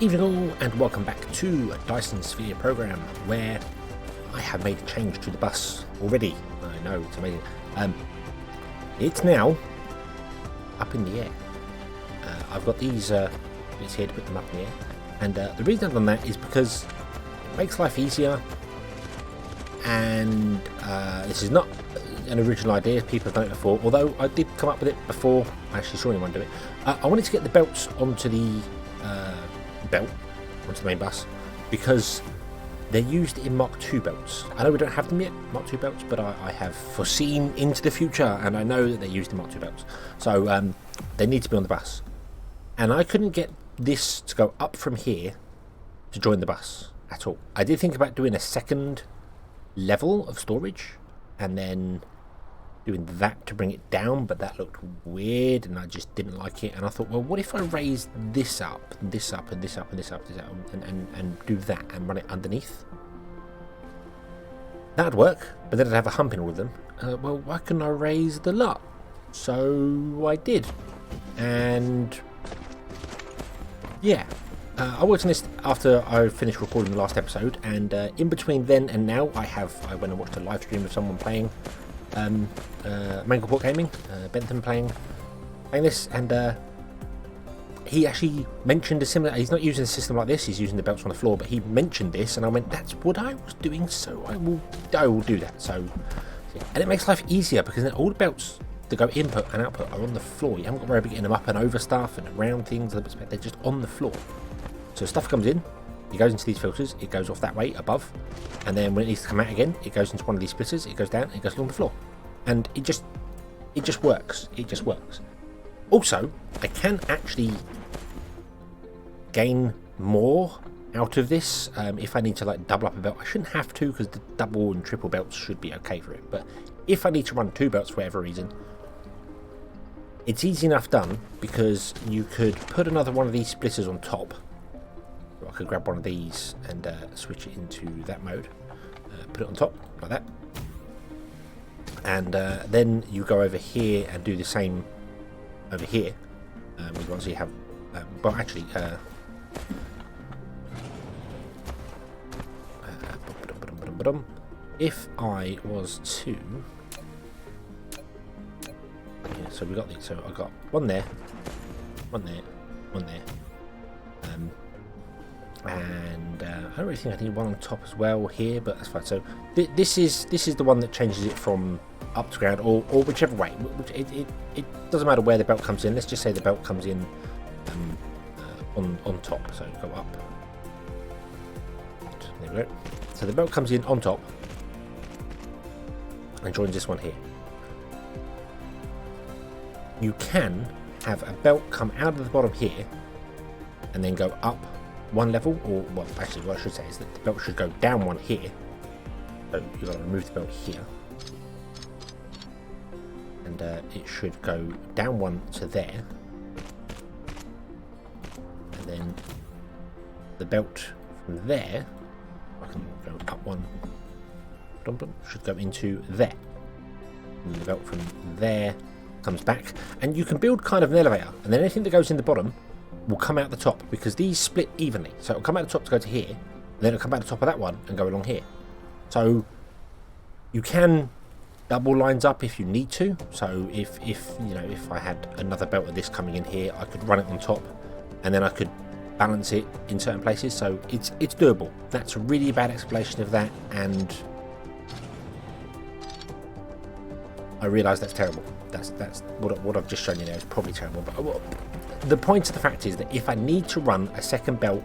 Evening all, and welcome back to Dyson Sphere Program, where I have made a change to the bus already. I know, it's amazing. It's now up in the air. I've got these bits here to put them up in the air, and the reason I've done that is because it makes life easier, and this is not an original idea. People have done it before, although I did come up with it before I actually saw anyone do it. I wanted to get the belts onto the onto the main bus because they're used in Mark II belts. I know we don't have them yet, Mark II belts, but I have foreseen into the future, and I know that they're used in Mark II belts. So they need to be on the bus. And I couldn't get this to go up from here to join the bus at all. I did think about doing a second level of storage and then doing that to bring it down, but that looked weird and I just didn't like it. And I thought, well, what if I raise this up, and this up, and this up, and this up, and do that and run it underneath? That'd work, but then I'd have a hump in all of them. Well, why couldn't I raise the lot? So I did. And yeah, I worked on this after I finished recording the last episode, and in between then and now, I went and watched a live stream of someone playing Mangleport Gaming, Bentham playing this, and he actually mentioned a similar. He's not using a system like this; he's using the belts on the floor. But he mentioned this, and I went, "That's what I was doing." So I will do that. So, and it makes life easier because then all the belts that go input and output are on the floor. You haven't got to worry about getting them up and over stuff and around things. They're just on the floor. So stuff comes in, it goes into these filters, it goes off that way above, and then when it needs to come out again, it goes into one of these splitters, it goes down, it goes along the floor, and it just works. It just works. Also, I can actually gain more out of this if I need to like double up a belt. I shouldn't have to because the double and triple belts should be okay for it. But if I need to run two belts for whatever reason, it's easy enough done because you could put another one of these splitters on top. I could grab one of these and switch it into that mode, put it on top like that, and then you go over here and do the same over here. You obviously have, well, actually, if I was to, yeah, so we got these. So I got one there, one there, one there. And I don't really think I need one on top as well here, but that's fine. So this is the one that changes it from up to ground, or whichever way. It doesn't matter where the belt comes in. Let's just say the belt comes in on top. So go up. There we go. So the belt comes in on top and joins this one here. You can have a belt come out of the bottom here and then go up one level, or well, actually what I should say is that the belt should go down one here. So you've got to remove the belt here, and it should go down one to there, and then the belt from there, I can go up one, should go into there, and the belt from there comes back, and you can build kind of an elevator, and then anything that goes in the bottom will come out the top because these split evenly. So it'll come out the top to go to here, and then it'll come out the top of that one and go along here. So you can double lines up if you need to. So if you know, if I had another belt of this coming in here, I could run it on top, and then I could balance it in certain places. So it's doable. That's a really bad explanation of that, and I realise that's terrible. That's what I've just shown you there is probably terrible. But the point of the fact is that if I need to run a second belt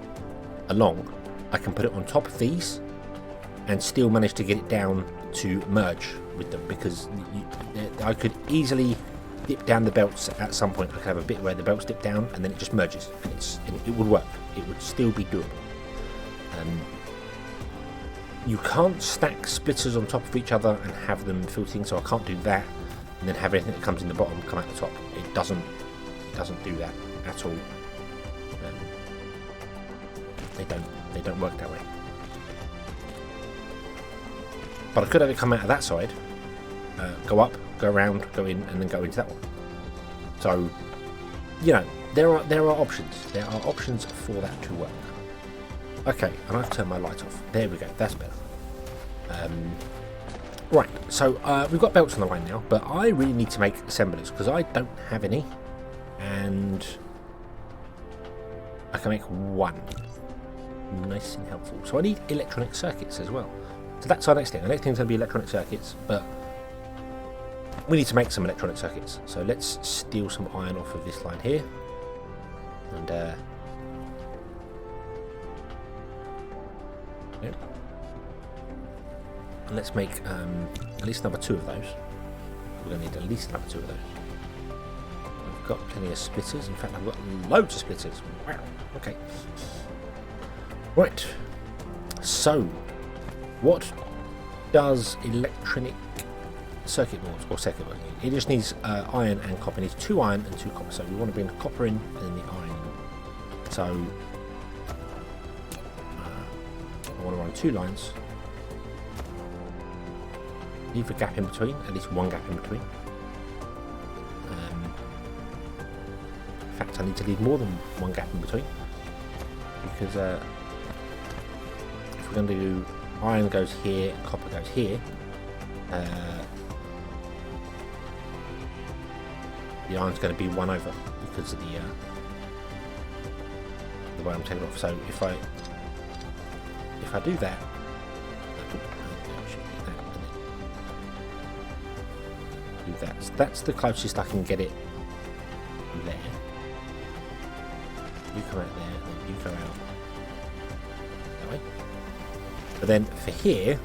along, I can put it on top of these and still manage to get it down to merge with them, because I could easily dip down the belts at some point. I could have a bit where the belts dip down and then it just merges, and it would work. It would still be doable. You can't stack splitters on top of each other and have them filtering, so I can't do that and then have anything that comes in the bottom come out the top. It doesn't do that at all. They don't work that way. But I could have it come out of that side, go up, go around, go in, and then go into that one. So, you know, there are options. There are options for that to work. Okay, and I've turned my light off. There we go. That's better. Right, so we've got belts on the line now, but I really need to make assemblers because I don't have any, and I can make one. Nice and helpful. So I need electronic circuits as well. So that's our next thing. Our next thing is going to be electronic circuits, but we need to make some electronic circuits. So let's steal some iron off of this line here, and yep. And let's make at least another 2 of those. We're going to need at least another 2 of those. I've got plenty of splitters. In fact, I've got loads of splitters. Wow. Okay. Right. So, what does electronic circuit boards or circuit board need? It just needs iron and copper. It needs 2 iron and 2 copper. So we want to bring the copper in and then the iron in. So I want to run 2 lines. Leave a gap in between, at least 1 gap in between. In fact, I need to leave more than 1 gap in between, because if we're going to do iron goes here, copper goes here, the iron's going to be 1 over because of the way I'm taking it off. So if I do that. That's the closest I can get it there. You come out there, then you go out that way. But then for here,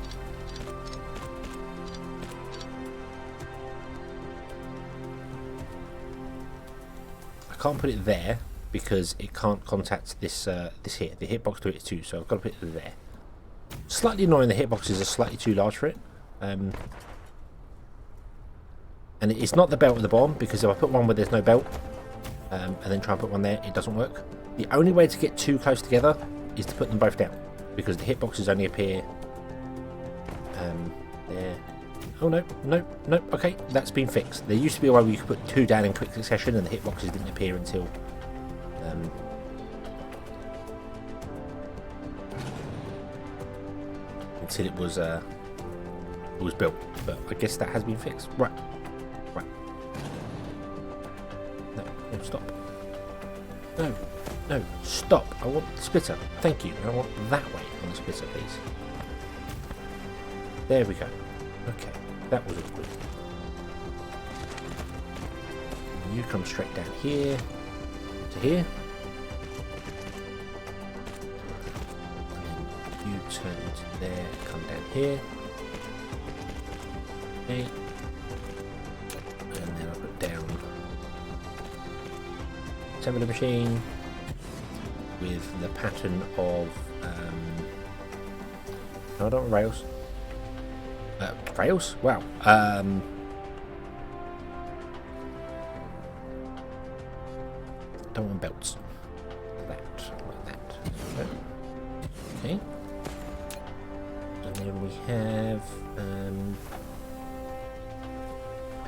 I can't put it there because it can't contact this this here. The hitbox to it too, so I've got to put it there. Slightly annoying. The hitboxes are slightly too large for it. And it's not the belt at the bottom, because if I put one where there's no belt and then try and put one there, it doesn't work. The only way to get 2 close together is to put them both down, because the hitboxes only appear there. Oh no, okay, that's been fixed. There used to be a way where you could put 2 down in quick succession and the hitboxes didn't appear until it was built, but I guess that has been fixed. Right. No, stop. No, stop. I want the splitter. Thank you. I want that way on the splitter, please. There we go. Okay, that was awkward. You come straight down here to here. And then you turn into there, come down here. Okay. And then I put down assembly machine with the pattern of no, I don't want rails. Rails? Wow. Don't want belts. Like that. Okay. And then we have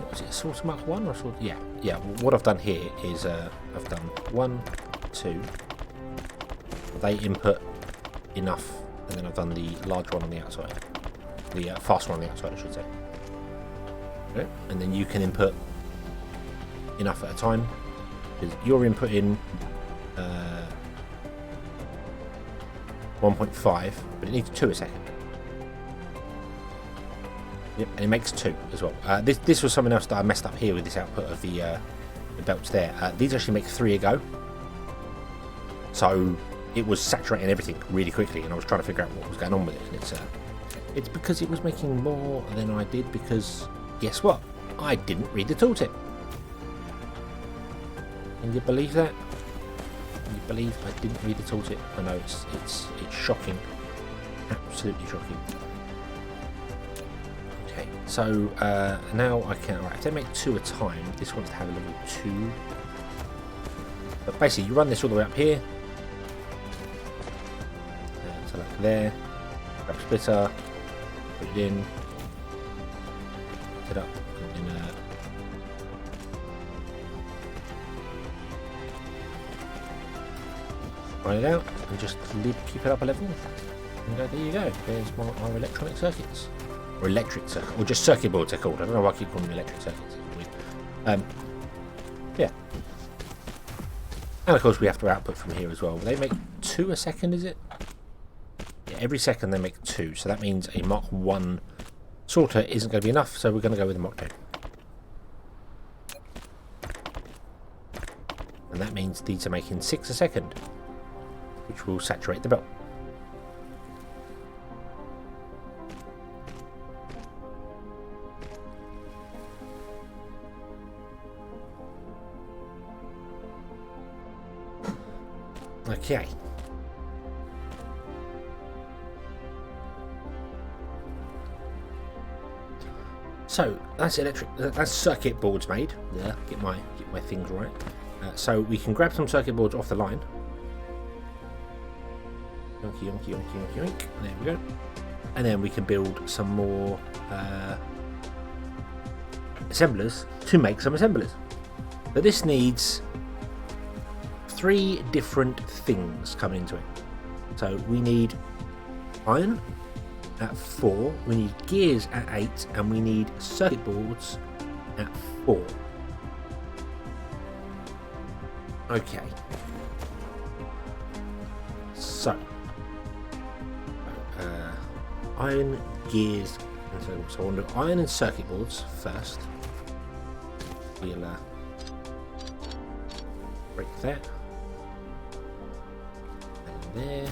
was it a Sorter Mark 1 or Sorter? Yeah. What I've done here is I've done 1, 2. They input enough, and then I've done the large one on the outside, the fast one on the outside, I should say. Okay. And then you can input enough at a time, because you're inputting 1.5, but it needs 2 a second. Yep, and it makes 2 as well. This was something else that I messed up here with this output of the belts there. These actually make 3 a go. So it was saturating everything really quickly, and I was trying to figure out what was going on with it. And it's because it was making more than I did, because guess what? I didn't read the tooltip. Can you believe that? Can you believe I didn't read the tooltip? I know it's shocking. Absolutely shocking. Okay, so now I can. Right, if they make 2 a time, this wants to have a level 2. But basically, you run this all the way up here. So like there, grab splitter, put it in, set it up, and then iron it out and just keep it up a level. And there you go. There's our electronic circuits. Or electric circuits. Or just circuit boards they're called. I don't know why I keep calling them electric circuits. It's weird. Yeah. And of course we have to output from here as well. They make 2 a second, is it? Yeah, every second they make 2. So that means a Mach 1 sorter isn't going to be enough. So we're going to go with a Mach 2. And that means these are making 6 a second, which will saturate the belt. Okay. So that's circuit boards made. Yeah, get my things right. So we can grab some circuit boards off the line. Yonky, yonky, yonky, yonky, yonk. There we go. And then we can build some more assemblers to make some assemblers. But this needs 3 different things coming into it. So we need iron at 4, we need gears at 8, and we need circuit boards at 4. Okay. So iron, gears, and so I want to do iron and circuit boards first. We'll break that. There.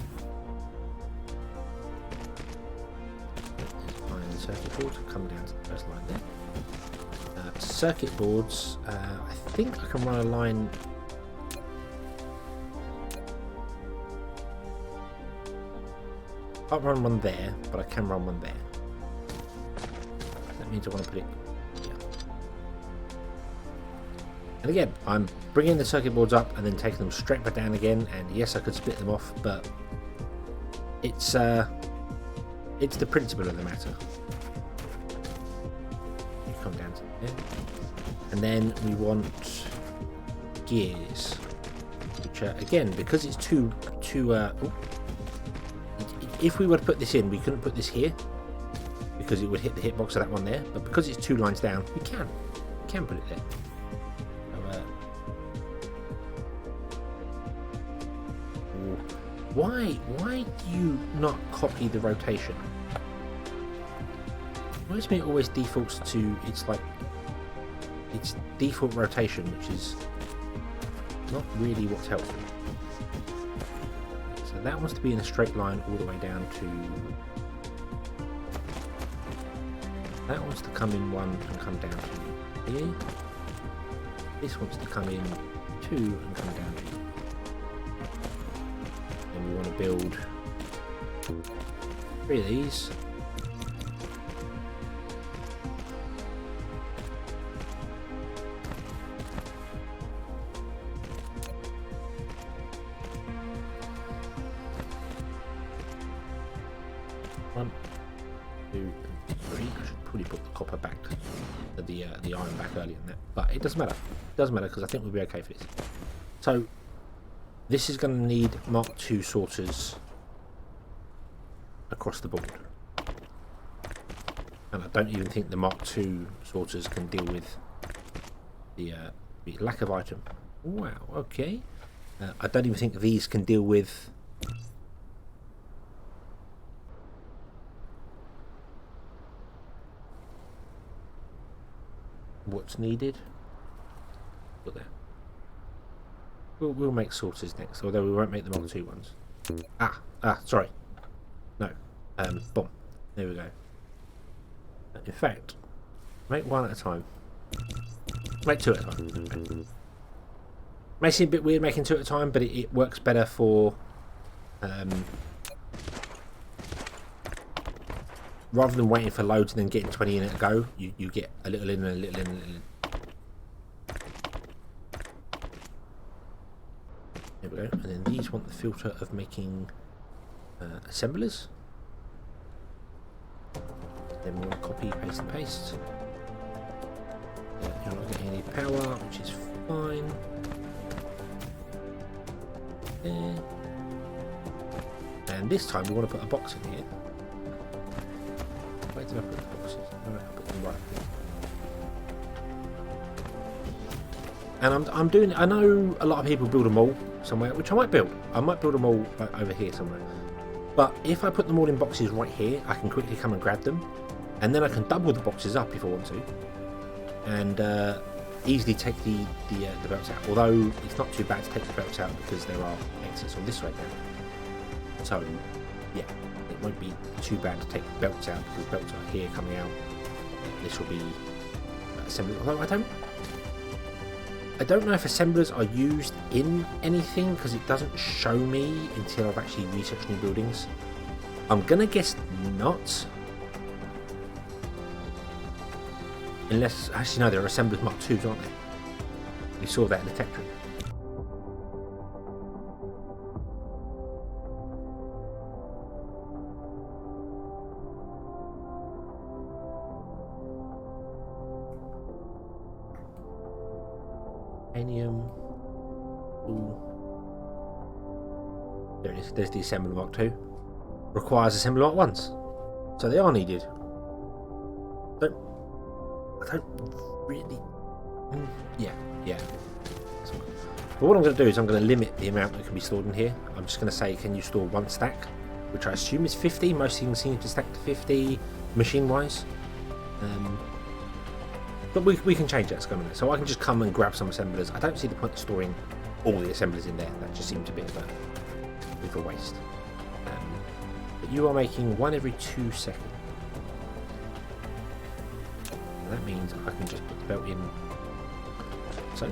There's iron and circuit boards. Come down to the first line there. Circuit boards. I think I can run a line. I can't run one there, but I can run one there. That means I want to put it here. And again, I'm bringing the circuit boards up and then taking them straight back down again. And yes, I could split them off, but it's the principle of the matter. You come down to there, and then we want gears, which again, because it's too. If we were to put this in, we couldn't put this here because it would hit the hitbox of that one there. But because it's 2 lines down, we can put it there. So, why do you not copy the rotation? Why does it always defaults to its default rotation, which is not really what's helpful. So that wants to be in a straight line all the way down to. That wants to come in 1 and come down to here. This wants to come in 2 and come down to here. And we want to build 3 of these. The iron back earlier than that, but it doesn't matter. It doesn't matter because I think we'll be okay for this. So this is going to need Mark II sorters across the board, and I don't even think the Mark II sorters can deal with the lack of item. Wow. Okay. I don't even think these can deal with. What's needed? Put that. We'll make sorters next, although we won't make the Mark II ones. Sorry. No. Boom. There we go. In fact, make 1 at a time. Make 2 at a time. May seem a bit weird making 2 at a time, but it works better for rather than waiting for loads and then getting 20 in at a go, you get a little in and a little in and a little in. There we go. And then these want the filter of making assemblers. Then we want to copy, paste and paste. You're not getting any power, which is fine. There. And this time we want to put a box in here. Where did I put the boxes? No, I put them right here. And I'm doing. I know a lot of people build them all somewhere, which I might build. I might build them all over here somewhere. But if I put them all in boxes right here, I can quickly come and grab them, and then I can double the boxes up if I want to, and easily take the belts out. Although it's not too bad to take the belts out because there are exits on this right now. So yeah, it won't be too bad to take the belts out because belts are here coming out. This will be assembly. Although I don't know if assemblers are used in anything because it doesn't show me until I've actually researched new buildings. I'm gonna guess not. Unless, actually no, there are assemblers Mark 2s, aren't there? We saw that in the tech tree. There it is. There's the assembler Mark 2. Requires assembler Mark 1s. So they are needed. I don't really. Yeah. But what I'm going to do is I'm going to limit the amount that can be stored in here. I'm just going to say, can you store one stack? Which I assume is 50. Most things seem to stack to 50 machine-wise. But we can change that so I can just come and grab some assemblers. I don't see the point of storing all the assemblers in there. That just seems a bit of a waste. But you are making one every 2 seconds. And that means I can just put the belt in. So.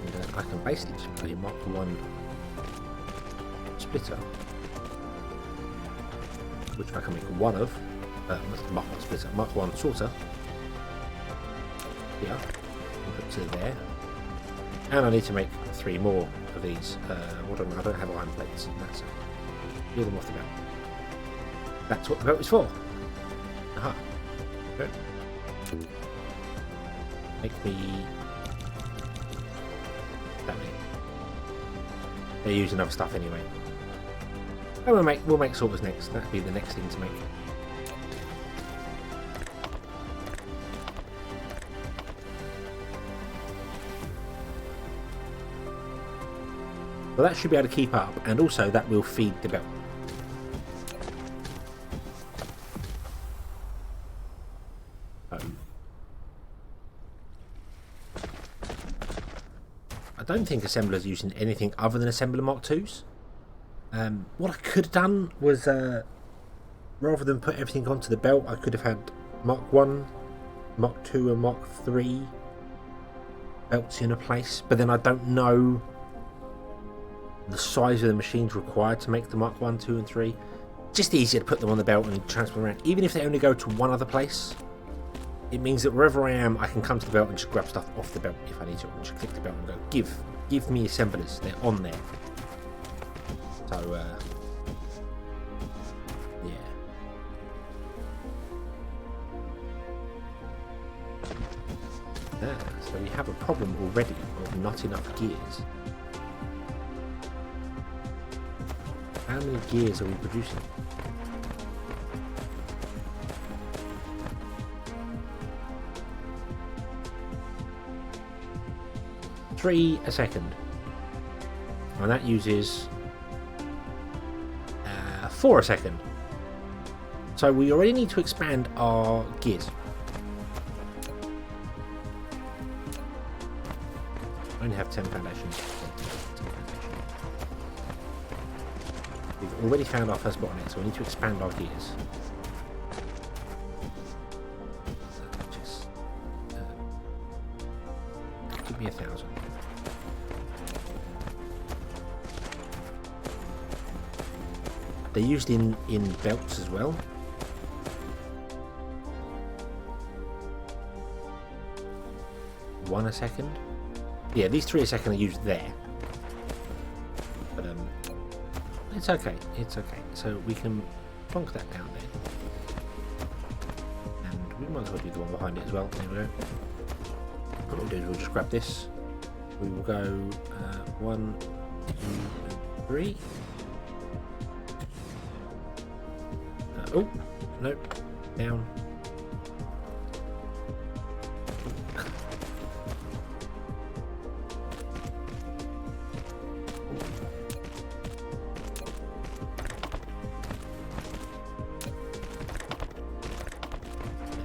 And I can basically just put a Mark 1 splitter, which I can make one of. Mark 1 splitter, Mark 1 sorter. Yeah, and put to there. And I need to make 3 more of these. I don't have iron plates. That's it. Peel them off the belt. That's what the belt is for. Aha. Good. Make me that many. They're using other stuff anyway. And we'll make sorters next. That'll be the next thing to make. Well, that should be able to keep up, and also that will feed the belt. I don't think assemblers are using anything other than assembler Mark 2s. What I could have done was, rather than put everything onto the belt, I could have had Mark 1, Mark 2 and Mark 3 belts in a place, but then I don't know the size of the machines required to make the Mark 1, 2 and 3. Just easier to put them on the belt and transfer around. Even if they only go to one other place, it means that wherever I am, I can come to the belt and just grab stuff off the belt if I need to. And just click the belt and go, give me assemblers. They're on there. So, yeah. So we have a problem already of not enough gears. How many gears are we producing? Three a second. And that uses 4 a second. So we already need to expand our gears. I only have 10 foundations. We've already found our first bottleneck, so we need to expand our gears. Just give me 1,000. They're used in belts as well. One a second. Yeah, these 3 a second are used there. But it's okay. It's okay. So we can plonk that down there. And we might as well do the one behind it as well. There we go. What we'll do is we'll just grab this. We will go 1, 2, and 3. Oh, no, down.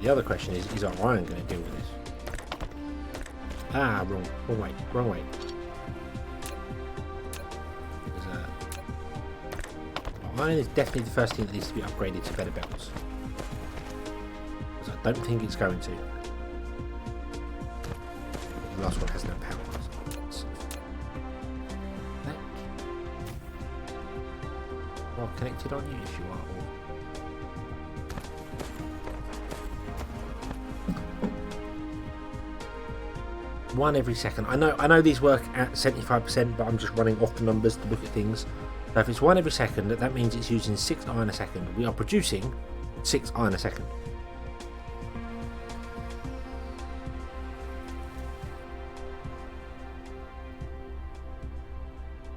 The other question is our iron going to deal with this? Ah, wrong way. Iron is definitely the first thing that needs to be upgraded to better belts. Because I don't think it's going to. The last one has no power. Well connected on you, if you are. One every second. I know these work at 75%, but I'm just running off the numbers to look at things. So if it's 1 every second, that means it's using 6 iron a second. We are producing 6 iron a second.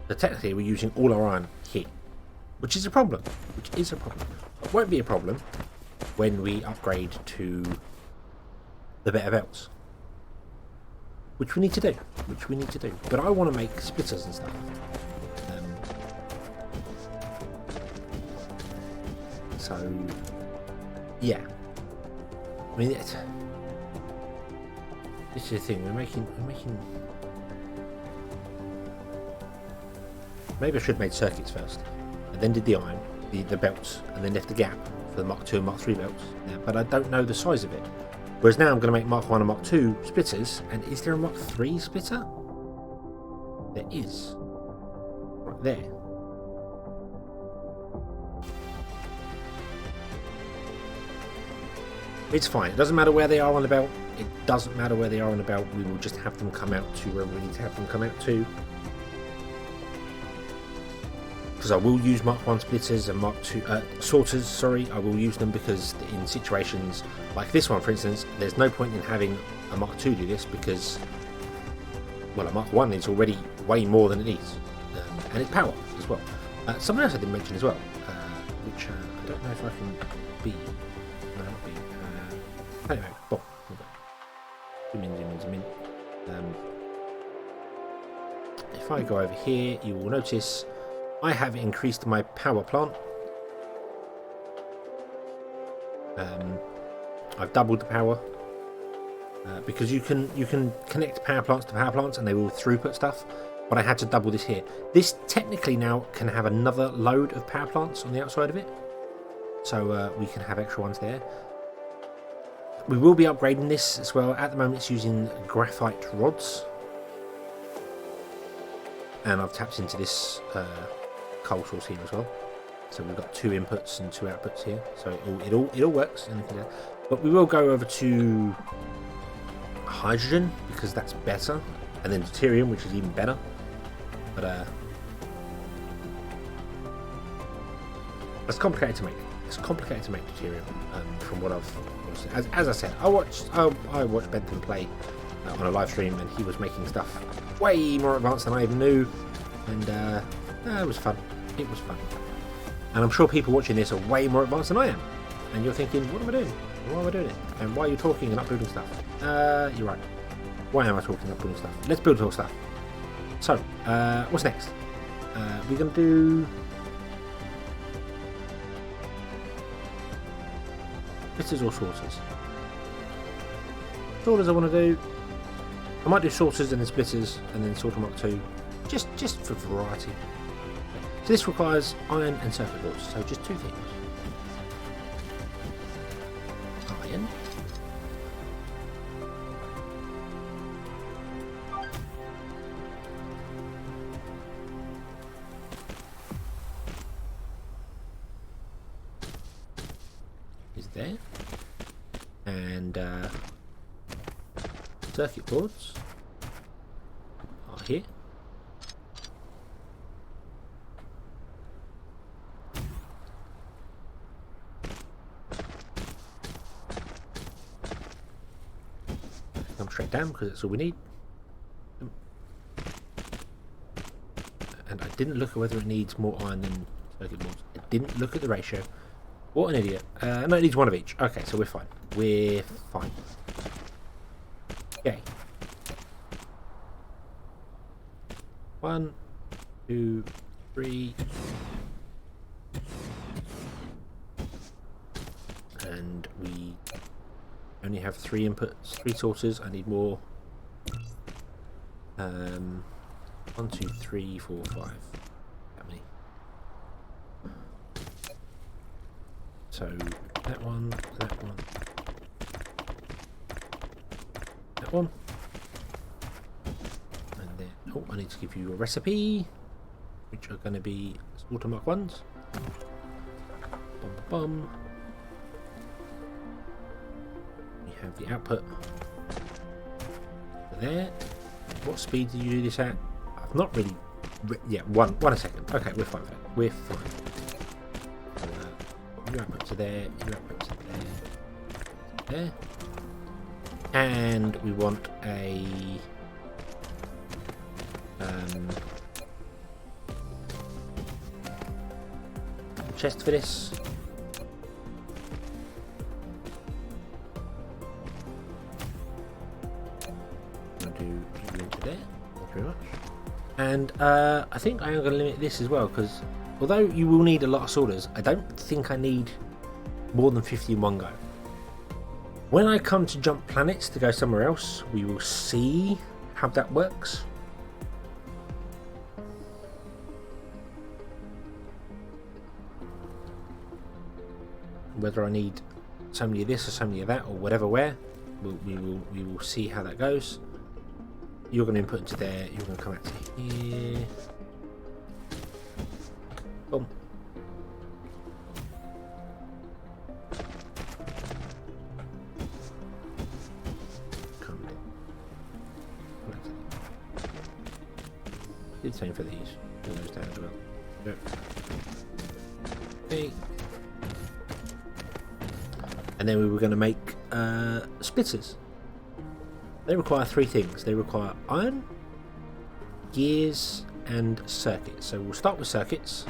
So technically we're using all our iron here, which is a problem. It won't be a problem when we upgrade to the better belts. Which we need to do. But I want to make splitters and stuff. So, yeah. I mean, this is the thing. We're making. Maybe I should have made circuits first, and then did the iron, the belts, and then left the gap for the Mark II and Mark III belts. Yeah, but I don't know the size of it. Whereas now I'm going to make Mark 1 and Mark 2 splitters, and is there a Mark 3 splitter? There is. Right there. It's fine. It doesn't matter where they are on the belt. We will just have them come out to wherever we need to have them come out to. Because I will use Mark 1 splitters and Mark 2 sorters, sorry. I will use them because in situations like this one, for instance, there's no point in having a Mark 2 do this because, well, a Mark 1 is already way more than it needs. And it's power as well. Something else I didn't mention as well, which I don't know if I can be. No, not be. Anyway, boom. Zoom in. If I go over here, you will notice I have increased my power plant. I've doubled the power because you can connect power plants to power plants and they will throughput stuff. But I had to double this here. This technically now can have another load of power plants on the outside of it, so we can have extra ones there. We will be upgrading this as well. At the moment, it's using graphite rods, and I've tapped into this coal source here as well. So we've got 2 inputs and 2 outputs here. So it all works. But we will go over to hydrogen because that's better, and then deuterium, which is even better. But it's complicated to make. Deuterium. From what I've, as I said, I watched Bentham play on a live stream, and he was making stuff way more advanced than I even knew, and it was fun. And I'm sure people watching this are way more advanced than I am, and you're thinking, what am I doing? Why am I doing it? And why are you talking and uploading stuff? You're right. Why am I talking and uploading stuff? Let's build all stuff. So, what's next? We're going to do splitters or sorters. Sorters I want to do. I might do sorters and then splitters and then sorter Mark 2, just for variety. So this requires iron and circuit boards, so just 2 things. Iron. Is there. And circuit boards are here. Come straight down because that's all we need. didn't look at whether it needs more iron than circuit boards. I didn't look at the ratio. What an idiot. No, it needs one of each. Okay, so we're fine. We're fine. Okay. 1, 2, 3. And we only have 3 inputs, 3 sources. I need more. 1, 2, 3, 4, 5. How many? So that one, that one, that one. And then, oh, I need to give you a recipe, which are going to be slaughter mark ones. Bum, bum. We have the output there. What speed do you do this at? I've not really. Yeah, one a second. Okay, we're fine. We're fine. Your output to there. Your output to there. There. And we want a chest for this. And I think I am going to limit this as well, because although you will need a lot of sorters, I don't think I need more than 50 in one go. When I come to jump planets to go somewhere else, we will see how that works. Whether I need so many of this or so many of that or whatever where, we will see how that goes. You're going to input into there, you're going to come out to here. Boom. Come in. Do the same for these. Pull those down as well. Yep. Okay. And then we were going to make splitters. They require 3 things. They require iron, gears, and circuits. So we'll start with circuits.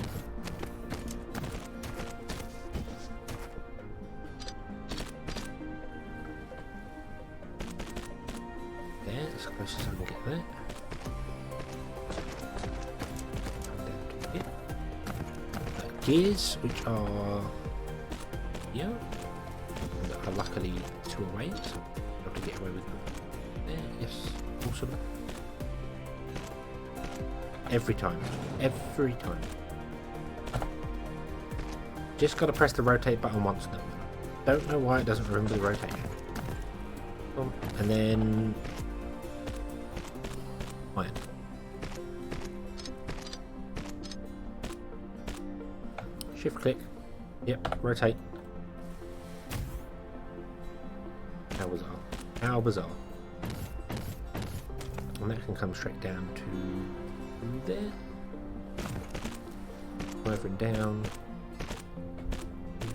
There, as close as I can get there. And down to here. Gears, which are here. And are luckily 2 away, so I'll have to get away with them. Yes, awesome. Every time. Every time. Just gotta press the rotate button once now. Don't know why it doesn't remember the rotation. And then iron. Shift click. Yep, rotate. How bizarre. How bizarre. And that can come straight down to there. Go over and down.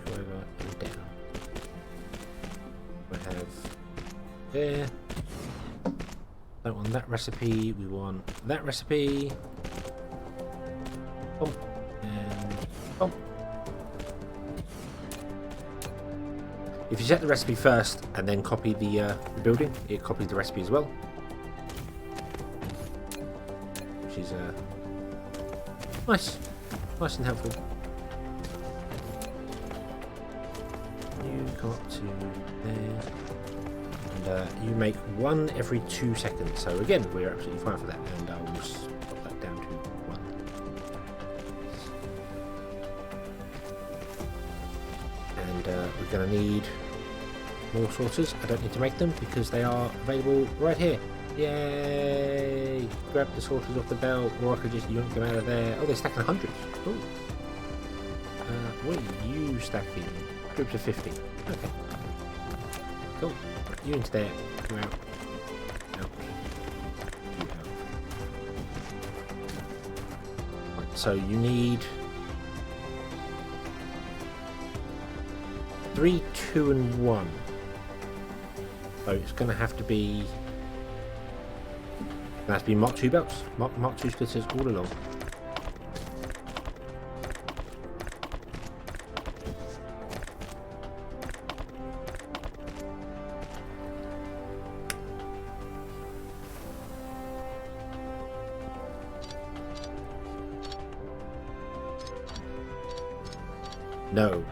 Go over and down. We have there. Don't want that recipe, we want that recipe. Boom. And boom. If you set the recipe first and then copy the building, it copies the recipe as well. Which is nice and helpful. You come up to there, and you make 1 every 2 seconds. So again, we're absolutely fine for that, and I will pop that down to 1. And we're going to need more sorters. I don't need to make them because they are available right here. Yay! Grab the sorters off the belt, or I could just yank them out of there. Oh, they're stacking hundreds. Cool. What are you stacking? Groups of 50. Okay. Cool. Right, you into there. You out. Out. You out. Right, so you need 3, 2, and 1. So it's going to have to be. That's been Mark 2 belts, Mark 2 splitters all along. No.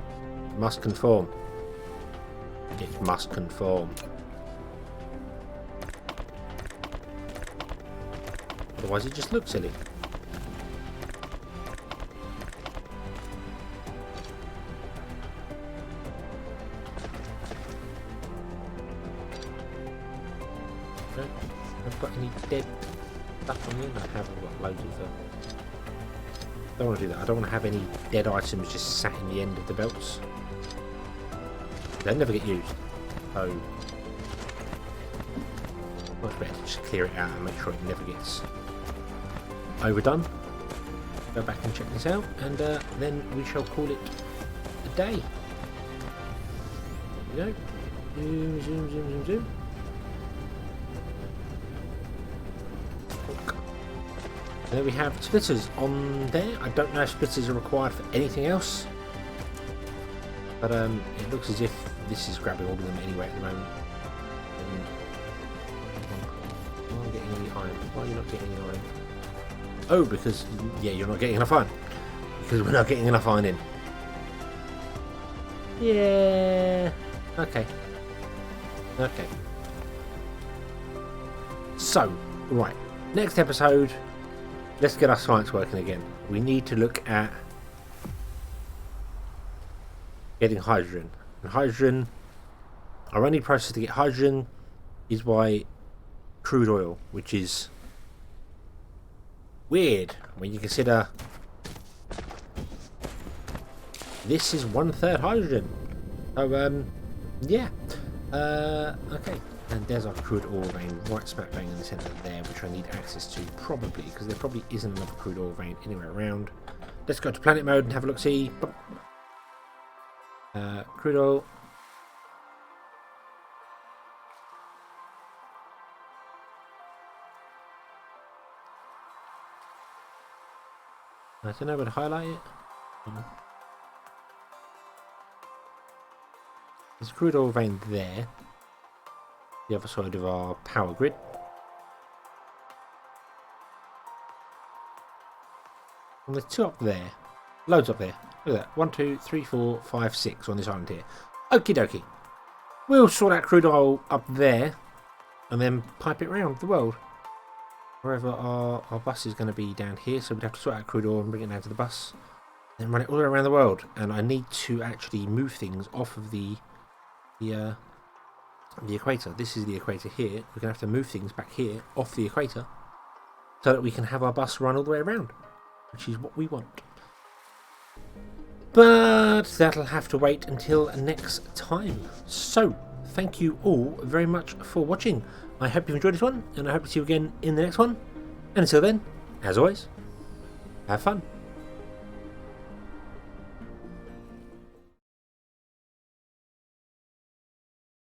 Must conform. It must conform. Otherwise it just looks silly. I've got any dead stuff on you? No, I haven't got loads of them. Don't want to do that. I don't want to have any dead items just sat in the end of the belts. They'll never get used. So much better to just clear it out and make sure it never gets overdone. Go back and check this out, and then we shall call it a day. There we go. Zoom, zoom, zoom, zoom, zoom. And then we have splitters on there. I don't know if splitters are required for anything else, but it looks as if this is grabbing all of them anyway at the moment. Why am I getting any iron? Why are you not getting any iron? Oh, because yeah, you're not getting enough iron. Because we're not getting enough iron in. Yeah. Okay. Okay. So, right. Next episode. Let's get our science working again. We need to look at getting hydrogen. And hydrogen, our only process to get hydrogen is by crude oil, which is weird when you consider this is 1/3 hydrogen. So, yeah. Okay. And there's our crude oil vein right smack bang in the centre there, which I need access to probably, because there probably isn't another crude oil vein anywhere around. Let's go to planet mode and have a look see. Crude oil. I don't know where to highlight it. There's a crude oil vein there. The other side of our power grid. And there's two up there. Loads up there. Look at that. 1, 2, 3, 4, 5, 6 on this island here. Okie dokie. We'll sort out crude oil up there and then pipe it around the world. Wherever our bus is going to be down here, so we'd have to sort out crude oil and bring it down to the bus. Then run it all around the world. And I need to actually move things off of the equator. This is the equator here. We're going to have to move things back here off the equator so that we can have our bus run all the way around, which is what we want. But that'll have to wait until next time. So, thank you all very much for watching. I hope you've enjoyed this one, and I hope to see you again in the next one. And until then, as always, have fun.